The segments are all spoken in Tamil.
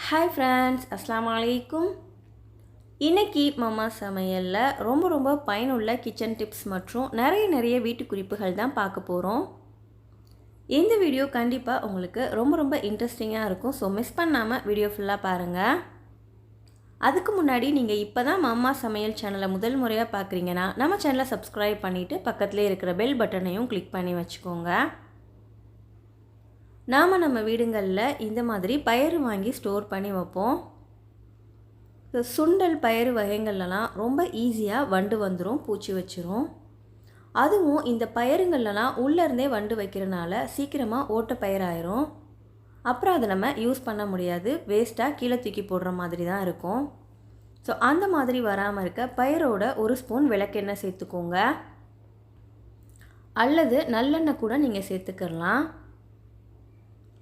ஹாய் ஃப்ரெண்ட்ஸ், அஸ்ஸலாமு அலைக்கும். இன்னைக்கு மம்மா சமையலில் ரொம்ப பயனுள்ள கிச்சன் டிப்ஸ் மற்றும் நிறைய வீட்டு குறிப்புகள் தான் பார்க்க போகிறோம். இந்த வீடியோ கண்டிப்பாக உங்களுக்கு ரொம்ப இன்ட்ரெஸ்டிங்காக இருக்கும். ஸோ மிஸ் பண்ணாமல் வீடியோ ஃபுல்லாக பாருங்கள். அதுக்கு முன்னாடி நீங்கள் இப்போ தான் மம்மா சமையல் சேனலை முதல் முறையாக பார்க்குறீங்கன்னா நம்ம சேனலை சப்ஸ்கிரைப் பண்ணிவிட்டு பக்கத்துலேயே இருக்கிற பெல் பட்டனையும் கிளிக் பண்ணி வச்சுக்கோங்க. நம்ம வீடுங்களில் இந்த மாதிரி பயறு வாங்கி ஸ்டோர் பண்ணி வைப்போம். சுண்டல் பயறு வகைகள்லாம் ரொம்ப ஈஸியாக வண்டு வந்துடும், பூச்சி வச்சிரும். அதுவும் இந்த பயறுங்கள்லாம் உள்ளேருந்தே வண்டு வைக்கிறனால சீக்கிரமாக ஓட்ட பயிராயிரும். அப்புறம் அதை நம்ம யூஸ் பண்ண முடியாது, வேஸ்ட்டாக கீழே தூக்கி போடுற மாதிரி தான் இருக்கும். ஸோ அந்த மாதிரி வராமல் இருக்க பயிரோட ஒரு ஸ்பூன் விளக்கெண்ணெய் சேர்த்துக்கோங்க, அல்லது நல்லெண்ணெய் கூட நீங்கள் சேர்த்துக்கலாம்.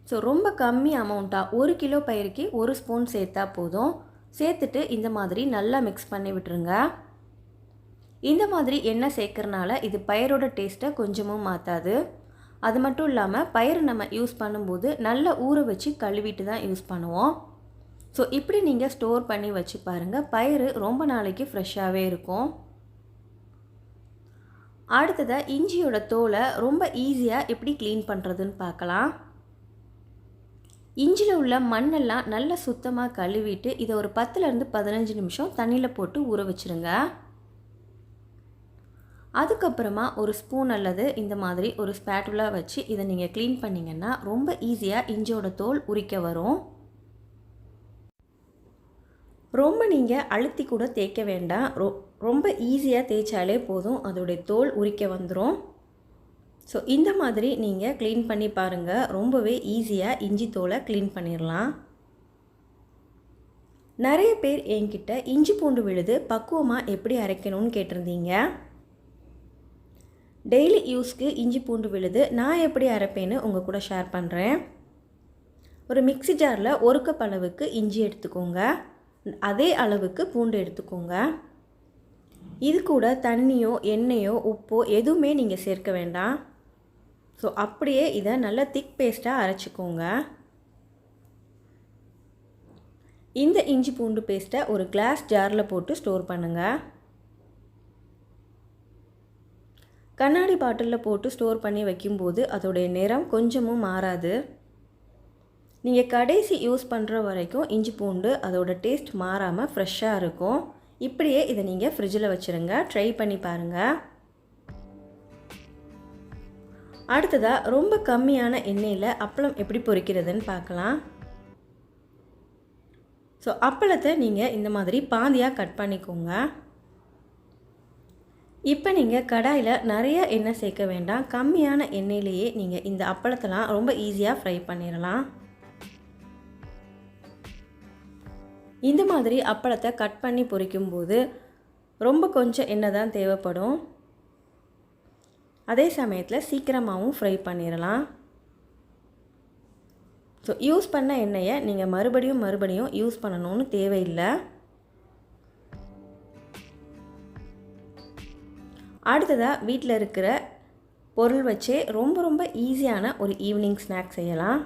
ஸோ ரொம்ப கம்மி அமௌண்ட்டாக 1 கிலோ பயிருக்கு 1 ஸ்பூன் சேர்த்தா போதும். சேர்த்துட்டு இந்த மாதிரி நல்லா மிக்ஸ் பண்ணி விட்டுருங்க. இந்த மாதிரி எண்ணெய் சேர்க்கறனால இது பயிரோட டேஸ்ட்டை கொஞ்சமும் மாற்றாது. அது மட்டும் இல்லாமல் பயிர் நம்ம யூஸ் பண்ணும்போது நல்லா ஊற வச்சு கழுவிட்டு தான் யூஸ் பண்ணுவோம். ஸோ இப்படி நீங்கள் ஸ்டோர் பண்ணி வச்சு பாருங்கள், பயிர் ரொம்ப நாளைக்கு ஃப்ரெஷ்ஷாகவே இருக்கும். அடுத்ததாக இஞ்சியோட தோலை ரொம்ப ஈஸியாக எப்படி க்ளீன் பண்ணுறதுன்னு பார்க்கலாம். இஞ்சியில் உள்ள மண்ணெல்லாம் நல்லா சுத்தமாக கழுவிட்டு இதை ஒரு 10லேருந்து 15 நிமிஷம் தண்ணியில் போட்டு ஊற வச்சுருங்க. அதுக்கப்புறமா ஒரு ஸ்பூன் அல்லது இந்த மாதிரி ஒரு ஸ்பேட்டுலா வச்சு இதை நீங்கள் க்ளீன் பண்ணிங்கன்னா ரொம்ப ஈஸியாக இஞ்சியோட தோல் உரிக்க வரும். ரொம்ப நீங்கள் அழுத்தி கூட தேய்க்க வேண்டாம், ரொம்ப ஈஸியாக தேய்ச்சாலே போதும், அதோடைய தோல் உரிக்க வந்துடும். ஸோ இந்த மாதிரி நீங்கள் க்ளீன் பண்ணி பாருங்கள், ரொம்பவே ஈஸியாக இஞ்சி தோலை க்ளீன் பண்ணிடலாம். நிறைய பேர் என்கிட்ட இஞ்சி பூண்டு விழுது பக்குவமாக எப்படி அரைக்கணும்னு கேட்டிருந்தீங்க. டெய்லி யூஸ்க்கு இஞ்சி பூண்டு விழுது நான் எப்படி அரைப்பேன்னு உங்கள் கூட ஷேர் பண்ணுறேன். ஒரு மிக்ஸி ஜாரில் 1 கப் அளவுக்கு இஞ்சி எடுத்துக்கோங்க, அதே அளவுக்கு பூண்டு எடுத்துக்கோங்க. இது கூட தண்ணியோ எண்ணெயோ உப்போ எதுவுமே நீங்கள் சேர்க்க வேண்டாம். ஸோ அப்படியே இதை நல்லா திக் பேஸ்ட்டாக அரைச்சிக்கோங்க. இந்த இஞ்சி பூண்டு பேஸ்ட்டை ஒரு கிளாஸ் ஜாரில் போட்டு ஸ்டோர் பண்ணுங்கள். கண்ணாடி பாட்டிலில் போட்டு ஸ்டோர் பண்ணி வைக்கும்போது அதோடைய நிறம் கொஞ்சமும் மாறாது. நீங்கள் கடைசி யூஸ் பண்ணுற வரைக்கும் இஞ்சி பூண்டு அதோட டேஸ்ட் மாறாமல் ஃப்ரெஷ்ஷாக இருக்கும். இப்படியே இதை நீங்கள் ஃப்ரிட்ஜில் வச்சுருங்க, ட்ரை பண்ணி பாருங்கள். அடுத்ததாக ரொம்ப கம்மியான எண்ணெயில் அப்பளம் எப்படி பொரிக்கிறதுன்னு பார்க்கலாம். ஸோ அப்பளத்தை நீங்கள் இந்த மாதிரி பாதியாக கட் பண்ணிக்கோங்க. இப்போ நீங்கள் கடாயில் நிறைய எண்ணெய் சேர்க்க வேண்டாம், கம்மியான எண்ணெயிலேயே நீங்கள் இந்த அப்பளத்தெல்லாம் ரொம்ப ஈஸியாக ஃப்ரை பண்ணிடலாம். இந்த மாதிரி அப்பளத்தை கட் பண்ணி பொரிக்கும்போது ரொம்ப கொஞ்சம் எண்ணெய் தான் தேவைப்படும். அதே சமயத்தில் சீக்கிரமாகவும் ஃப்ரை பண்ணிடலாம். ஸோ யூஸ் பண்ண எண்ணெயை நீங்கள் மறுபடியும் யூஸ் பண்ணணும்னு தேவையில்லை. அடுத்ததாக வீட்டில் இருக்கிற பொருள் வச்சே ரொம்ப ஈஸியான ஒரு ஈவினிங் ஸ்நாக்ஸ் செய்யலாம்.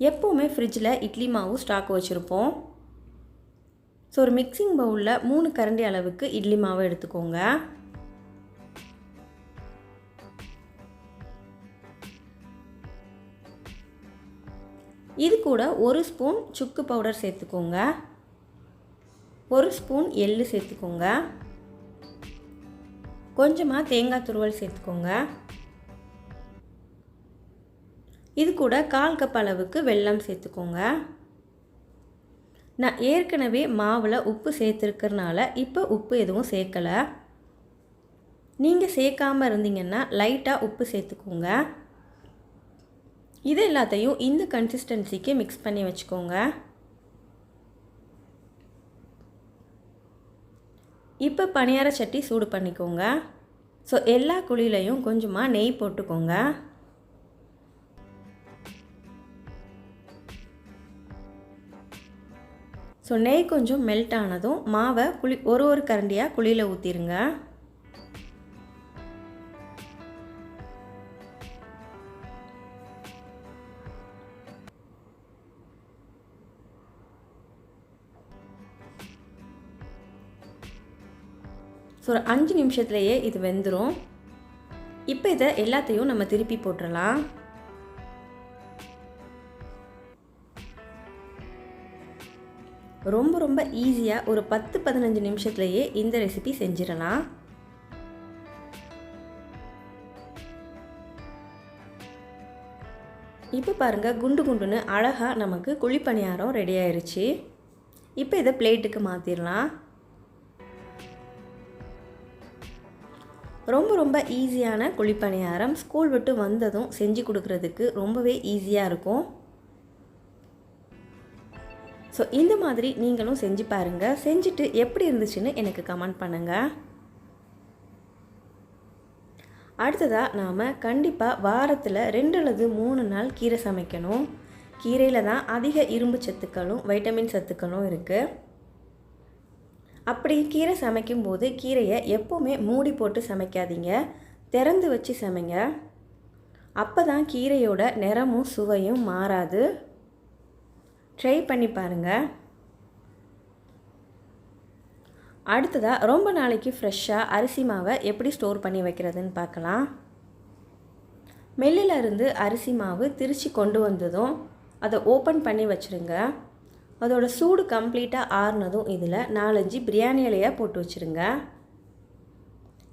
எப்போவுமே ஃப்ரிட்ஜில் இட்லி மாவு ஸ்டாக் வச்சுருப்போம். ஸோ ஒரு மிக்சிங் பவுலில் 3 கரண்டி அளவுக்கு இட்லி மாவு எடுத்துக்கோங்க. இது கூட 1 ஸ்பூன் சுக்கு பவுடர் சேர்த்துக்கோங்க, 1 ஸ்பூன் எள்ளு சேர்த்துக்கோங்க, கொஞ்சமாக தேங்காய் துருவல் சேர்த்துக்கோங்க. இது கூட 1/4 கப் அளவுக்கு வெல்லம் சேர்த்துக்கோங்க. நான் ஏற்கனவே மாவில் உப்பு சேர்த்துருக்கறனால இப்போ உப்பு எதுவும் சேர்க்கலை. நீங்கள் சேர்க்காமல் இருந்தீங்கன்னா லைட்டாக உப்பு சேர்த்துக்கோங்க. இது எல்லாத்தையும் இந்த கன்சிஸ்டன்சிக்கு மிக்ஸ் பண்ணி வச்சுக்கோங்க. இப்போ பணியார சட்டி சூடு பண்ணிக்கோங்க. ஸோ எல்லா குழியிலையும் கொஞ்சமாக நெய் போட்டுக்கோங்க. ஸோ நெய் கொஞ்சம் மெல்ட் ஆனதும் மாவை ஒரு கரண்டியாக குழியில் ஊற்றிடுங்க. ஒரு 5 நிமிஷத்துலேயே இது வெந்துடும். இப்போ இதை எல்லாத்தையும் நம்ம திருப்பி போட்டுடலாம். ரொம்ப ரொம்ப ஈஸியாக ஒரு 10-15 நிமிஷத்துலேயே இந்த ரெசிபி செஞ்சிடலாம். இப்போ பாருங்கள், குண்டு குண்டுன்னு அழகாக நமக்கு குழிப்பணியாரம் ரெடி ஆயிடுச்சு. இப்போ இதை பிளேட்டுக்கு மாற்றிடலாம். ரொம்ப ரொம்ப ஈஸியான குழிப்பணியாரம். ஸ்கூல் விட்டு வந்ததும் செஞ்சு கொடுக்குறதுக்கு ரொம்பவே ஈஸியாக இருக்கும். ஸோ இந்த மாதிரி நீங்களும் செஞ்சு பாருங்கள். செஞ்சுட்டு எப்படி இருந்துச்சுன்னு எனக்கு கமெண்ட் பண்ணுங்கள். அடுத்ததாக நாம் கண்டிப்பாக வாரத்தில் 2 அல்லது 3 நாள் கீரை சமைக்கணும். கீரையில் தான் அதிக இரும்பு சத்துக்களும் வைட்டமின் சத்துக்களும் இருக்குது. அப்படி கீரை சமைக்கும்போது கீரையை எப்போவுமே மூடி போட்டு சமைக்காதீங்க, திறந்து வச்சு சமைங்க. அப்போ தான் கீரையோட நிறமும் சுவையும் மாறாது. ட்ரை பண்ணி பாருங்கள். அடுத்ததாக ரொம்ப நாளைக்கு ஃப்ரெஷ்ஷாக அரிசி மாவை எப்படி ஸ்டோர் பண்ணி வைக்கிறதுன்னு பார்க்கலாம். மில்லிலிருந்து அரிசி மாவு திரிச்சு கொண்டு வந்ததும் அதை ஓப்பன் பண்ணி வச்சுருங்க. அதோட சூடு கம்ப்ளீட்டாக ஆறுனதும் இதில் 4-5 பிரியாணி இலையாக போட்டு வச்சுருங்க.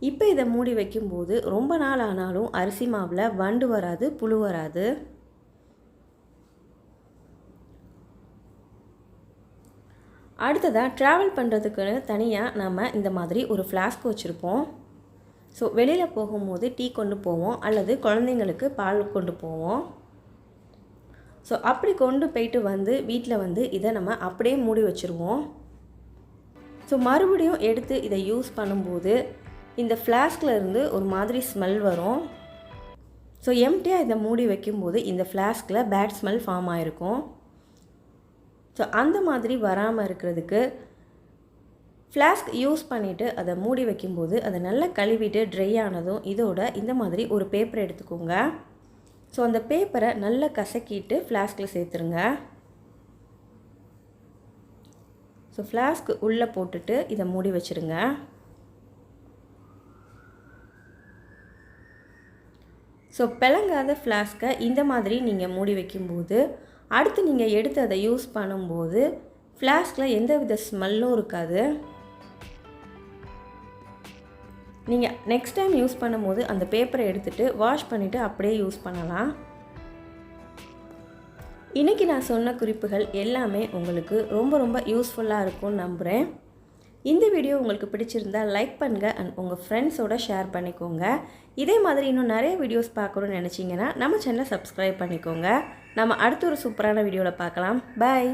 இப்போ இதை மூடி வைக்கும்போது ரொம்ப நாள் ஆனாலும் அரிசி மாவில் வண்டு வராது, புழு வராது. அடுத்ததாக ட்ராவல் பண்ணுறதுக்குன்னு தனியாக நம்ம இந்த மாதிரி ஒரு ஃப்ளாஸ்க் வச்சுருப்போம். ஸோ வெளியில் போகும்போது டீ கொண்டு போவோம் அல்லது குழந்தைங்களுக்கு பால் கொண்டு போவோம். ஸோ அப்படி கொண்டு போயிட்டு வந்து வீட்டில் வந்து இதை நம்ம அப்படியே மூடி வச்சுருவோம். ஸோ மறுபடியும் எடுத்து இதை யூஸ் பண்ணும்போது இந்த ஃப்ளாஸ்கில் இருந்து ஒரு மாதிரி ஸ்மெல் வரும். ஸோ எம்டியாக இதை மூடி வைக்கும்போது இந்த ஃப்ளாஸ்கில் பேட் ஸ்மெல் ஃபார்ம் ஆகிருக்கும். ஸோ அந்த மாதிரி வராமல் இருக்கிறதுக்கு ஃப்ளாஸ்க் யூஸ் பண்ணிவிட்டு அதை மூடி வைக்கும்போது அதை நல்லா கழுவிட்டு ட்ரை ஆனதும் இதோட இந்த மாதிரி ஒரு பேப்பர் எடுத்துக்கோங்க. ஸோ அந்த பேப்பரை நல்லா கசக்கிட்டு ஃப்ளாஸ்கில் சேர்த்துருங்க. ஸோ ஃப்ளாஸ்க் உள்ளே போட்டுட்டு இதை மூடி வச்சுருங்க. ஸோ பிளங்காத ஃப்ளாஸ்கை இந்த மாதிரி நீங்கள் மூடி வைக்கும்போது அடுத்து நீங்கள் எடுத்து அதை யூஸ் பண்ணும்போது ஃப்ளாஸ்கில் எந்த வித ஸ்மெல்லும் இருக்காது. நீங்கள் நெக்ஸ்ட் டைம் யூஸ் பண்ணும்போது அந்த பேப்பரை எடுத்துகிட்டு வாஷ் பண்ணிவிட்டு அப்படியே யூஸ் பண்ணலாம். இன்றைக்கி நான் சொன்ன குறிப்புகள் எல்லாமே உங்களுக்கு ரொம்ப ரொம்ப யூஸ்ஃபுல்லாக இருக்கும்னு நம்புகிறேன். இந்த வீடியோ உங்களுக்கு பிடிச்சிருந்தால் லைக் பண்ணுங்கள் அண்ட் உங்கள் ஃப்ரெண்ட்ஸோடு ஷேர் பண்ணிக்கோங்க. இதே மாதிரி இன்னும் நிறைய வீடியோஸ் பார்க்கணுன்னு நினச்சிங்கன்னா நம்ம சேனலை சப்ஸ்கிரைப் பண்ணிக்கோங்க. நம்ம அடுத்த ஒரு சூப்பரான வீடியோவில் பார்க்கலாம். பாய்.